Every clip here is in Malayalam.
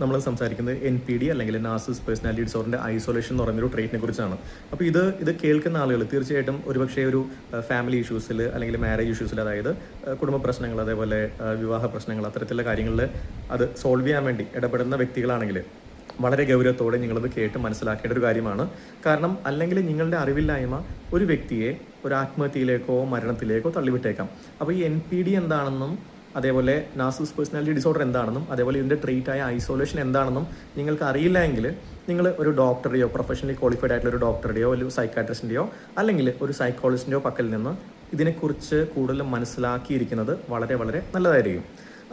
നമ്മൾ സംസാരിക്കുന്നത് NPD അല്ലെങ്കിൽ നാർസിസിസ്റ്റ് പേഴ്സണാലിറ്റി ഡിസോർഡറിൻ്റെ ഐസൊലേഷൻ എന്ന് പറയുന്നൊരു ട്രീറ്റിനെ കുറിച്ചാണ്. അപ്പോൾ ഇത് കേൾക്കുന്ന ആളുകൾ തീർച്ചയായിട്ടും ഒരുപക്ഷെ ഒരു ഫാമിലി ഇഷ്യൂസിൽ അല്ലെങ്കിൽ മാരേജ് ഇഷ്യൂസിൽ, അതായത് കുടുംബ പ്രശ്നങ്ങൾ, അതേപോലെ വിവാഹ പ്രശ്നങ്ങൾ, അത്തരത്തിലുള്ള കാര്യങ്ങളിൽ അത് സോൾവ് ചെയ്യാൻ വേണ്ടി ഇടപെടുന്ന വ്യക്തികളാണെങ്കിൽ വളരെ ഗൗരവത്തോടെ നിങ്ങളത് കേട്ട് മനസ്സിലാക്കേണ്ട ഒരു കാര്യമാണ്. കാരണം അല്ലെങ്കിൽ നിങ്ങളുടെ അറിവില്ലായ്മ ഒരു വ്യക്തിയെ ഒരു ആത്മഹത്യയിലേക്കോ മരണത്തിലേക്കോ തള്ളിവിട്ടേക്കാം. അപ്പോൾ ഈ NPD എന്താണെന്നും അതേപോലെ നാർസിസിസ്റ്റ് പേഴ്സണാലിറ്റി ഡിസോർഡർ എന്താണെന്നും അതേപോലെ ഇതിൻ്റെ ട്രീറ്റായ ഐസൊലേഷൻ എന്താണെന്നും നിങ്ങൾക്ക് അറിയില്ല എങ്കിൽ നിങ്ങൾ ഒരു ഡോക്ടറെയോ പ്രൊഫഷണലി ക്വാളിഫൈഡ് ആയിട്ടുള്ള ഒരു ഡോക്ടറുടെയോ ഒരു സൈക്കാട്രിസ്റ്റിൻ്റെയോ അല്ലെങ്കിൽ ഒരു സൈക്കോളജിസ്റ്റിൻ്റെയോ പക്കൽ നിന്ന് ഇതിനെക്കുറിച്ച് കൂടുതൽ മനസ്സിലാക്കിയിരിക്കുന്നത് വളരെ വളരെ നല്ലതായിരിക്കും.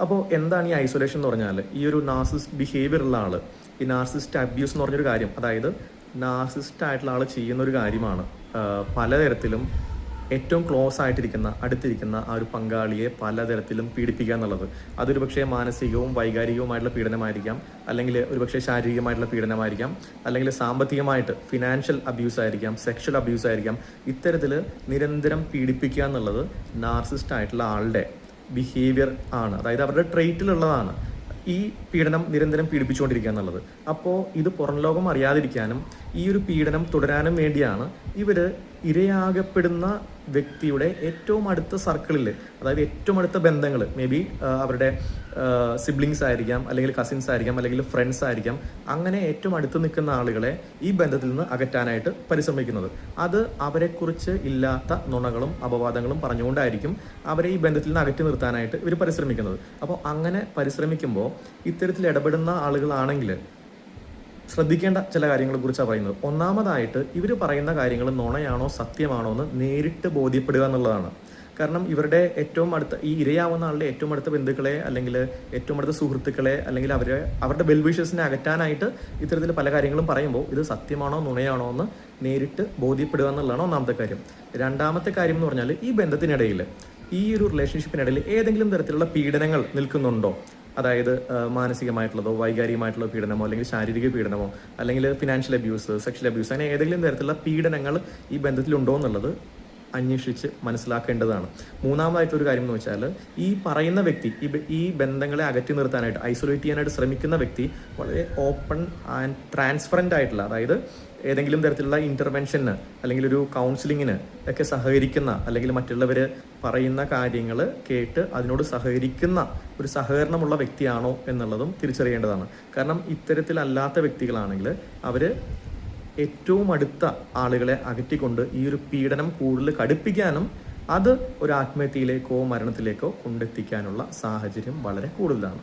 അപ്പോൾ എന്താണ് ഈ ഐസൊലേഷൻ എന്ന് പറഞ്ഞാൽ, ഈ ഒരു നാർസിസിസ്റ്റ് ബിഹേവിയർ ഉള്ള ആൾ, ഈ നാർസിസിസ്റ്റ് അബ്യൂസ് എന്ന് പറഞ്ഞൊരു കാര്യം, അതായത് നാർസിസിസ്റ്റ് ആയിട്ടുള്ള ആൾ ചെയ്യുന്ന ഒരു കാര്യമാണ് പലതരത്തിലും ഏറ്റവും ക്ലോസ് ആയിട്ടിരിക്കുന്ന അടുത്തിരിക്കുന്ന ആ ഒരു പങ്കാളിയെ പലതരത്തിലും പീഡിപ്പിക്കുക എന്നുള്ളത്. അതൊരു പക്ഷേ മാനസികവും വൈകാരികവുമായിട്ടുള്ള പീഡനമായിരിക്കാം, അല്ലെങ്കിൽ ഒരുപക്ഷെ ശാരീരികമായിട്ടുള്ള പീഡനമായിരിക്കാം, അല്ലെങ്കിൽ സാമ്പത്തികമായിട്ട് ഫിനാൻഷ്യൽ അബ്യൂസ് ആയിരിക്കാം, സെക്ഷൽ അബ്യൂസ് ആയിരിക്കാം. ഇത്തരത്തിൽ നിരന്തരം പീഡിപ്പിക്കുക എന്നുള്ളത് നാർസിസിസ്റ്റ് ആയിട്ടുള്ള ആളുടെ ബിഹേവിയർ ആണ്, അതായത് അവരുടെ ട്രെയിറ്റിലുള്ളതാണ് ഈ പീഡനം നിരന്തരം പീഡിപ്പിച്ചുകൊണ്ടിരിക്കുക എന്നുള്ളത്. അപ്പോൾ ഇത് പുറം ലോകം അറിയാതിരിക്കാനും ഈ ഒരു പീഡനം തുടരാനും വേണ്ടിയാണ് ഇവർ ഇരയാകപ്പെടുന്ന വ്യക്തിയുടെ ഏറ്റവും അടുത്ത സർക്കിളിൽ, അതായത് ഏറ്റവും അടുത്ത ബന്ധങ്ങൾ, മേ ബി അവരുടെ സിബ്ലിങ്സ് ആയിരിക്കാം, അല്ലെങ്കിൽ കസിൻസ് ആയിരിക്കാം, അല്ലെങ്കിൽ ഫ്രണ്ട്സ് ആയിരിക്കാം, അങ്ങനെ ഏറ്റവും അടുത്ത് നിൽക്കുന്ന ആളുകളെ ഈ ബന്ധത്തിൽ നിന്ന് അകറ്റാനായിട്ട് പരിശ്രമിക്കുന്നത്. അത് അവരെക്കുറിച്ച് ഇല്ലാത്ത നുണകളും അപവാദങ്ങളും പറഞ്ഞുകൊണ്ടായിരിക്കും അവരെ ഈ ബന്ധത്തിൽ നിന്ന് അകറ്റി നിർത്താനായിട്ട് ഇവർ പരിശ്രമിക്കുന്നത്. അപ്പോൾ അങ്ങനെ പരിശ്രമിക്കുമ്പോൾ ഇത്തരത്തിൽ ഇടപെടുന്ന ആളുകളാണെങ്കിൽ ശ്രദ്ധിക്കേണ്ട ചില കാര്യങ്ങളെക്കുറിച്ചാണ് പറയുന്നത്. ഒന്നാമതായിട്ട് ഇവർ പറയുന്ന കാര്യങ്ങൾ നുണയാണോ സത്യമാണോ എന്ന് നേരിട്ട് ബോധ്യപ്പെടുക എന്നുള്ളതാണ്. കാരണം ഇവരുടെ ഏറ്റവും അടുത്ത ഈ ഇരയാവുന്ന ആളുടെ ഏറ്റവും അടുത്ത ബന്ധുക്കളെ അല്ലെങ്കിൽ ഏറ്റവും അടുത്ത സുഹൃത്തുക്കളെ അല്ലെങ്കിൽ അവരുടെ വെൽവിഷേഴ്സിനെ അകറ്റാനായിട്ട് ഇത്തരത്തിൽ പല കാര്യങ്ങളും പറയുമ്പോൾ ഇത് സത്യമാണോ നുണയാണോ എന്ന് നേരിട്ട് ബോധ്യപ്പെടുക എന്നുള്ളതാണ് ഒന്നാമത്തെ കാര്യം. രണ്ടാമത്തെ കാര്യം എന്ന് പറഞ്ഞാൽ ഈ ബന്ധത്തിനിടയിൽ, ഈ ഒരു റിലേഷൻഷിപ്പിനിടയിൽ ഏതെങ്കിലും തരത്തിലുള്ള പീഡനങ്ങൾ നിൽക്കുന്നുണ്ടോ, അതായത് മാനസികമായിട്ടുള്ളതോ വൈകാരികമായിട്ടുള്ള പീഡനമോ അല്ലെങ്കിൽ ശാരീരിക പീഡനമോ അല്ലെങ്കിൽ ഫിനാൻഷ്യൽ അബ്യൂസ്, സെക്ഷൽ അബ്യൂസ്, അങ്ങനെ ഏതെങ്കിലും തരത്തിലുള്ള പീഡനങ്ങൾ ഈ ബന്ധത്തിലുണ്ടോ എന്നുള്ളത് അന്വേഷിച്ച് മനസ്സിലാക്കേണ്ടതാണ്. മൂന്നാമതായിട്ടൊരു കാര്യം എന്ന് വെച്ചാൽ ഈ പറയുന്ന വ്യക്തി ഈ ബന്ധങ്ങളെ അകറ്റി നിർത്താനായിട്ട് ഐസൊലേറ്റ് ചെയ്യാനായിട്ട് ശ്രമിക്കുന്ന വ്യക്തി വളരെ ഓപ്പൺ ആൻഡ് ട്രാൻസ്പെറൻ്റ് ആയിട്ടുള്ള, അതായത് ഏതെങ്കിലും തരത്തിലുള്ള ഇൻ്റർവെൻഷന് അല്ലെങ്കിൽ ഒരു കൗൺസിലിങ്ങിന് ഒക്കെ സഹകരിക്കുന്ന, അല്ലെങ്കിൽ മറ്റുള്ളവർ പറയുന്ന കാര്യങ്ങൾ കേട്ട് അതിനോട് സഹകരിക്കുന്ന ഒരു സഹകരണമുള്ള വ്യക്തിയാണോ എന്നുള്ളതും തിരിച്ചറിയേണ്ടതാണ്. കാരണം ഇത്തരത്തിലല്ലാത്ത വ്യക്തികളാണെങ്കിൽ അവർ ഏറ്റവും അടുത്ത ആളുകളെ അകറ്റിക്കൊണ്ട് ഈ ഒരു പീഡനം കൂടുതൽ കടുപ്പിക്കാനും അത് ഒരു ആത്മഹത്യയിലേക്കോ മരണത്തിലേക്കോ കൊണ്ടെത്തിക്കാനുള്ള സാഹചര്യം വളരെ കൂടുതലാണ്.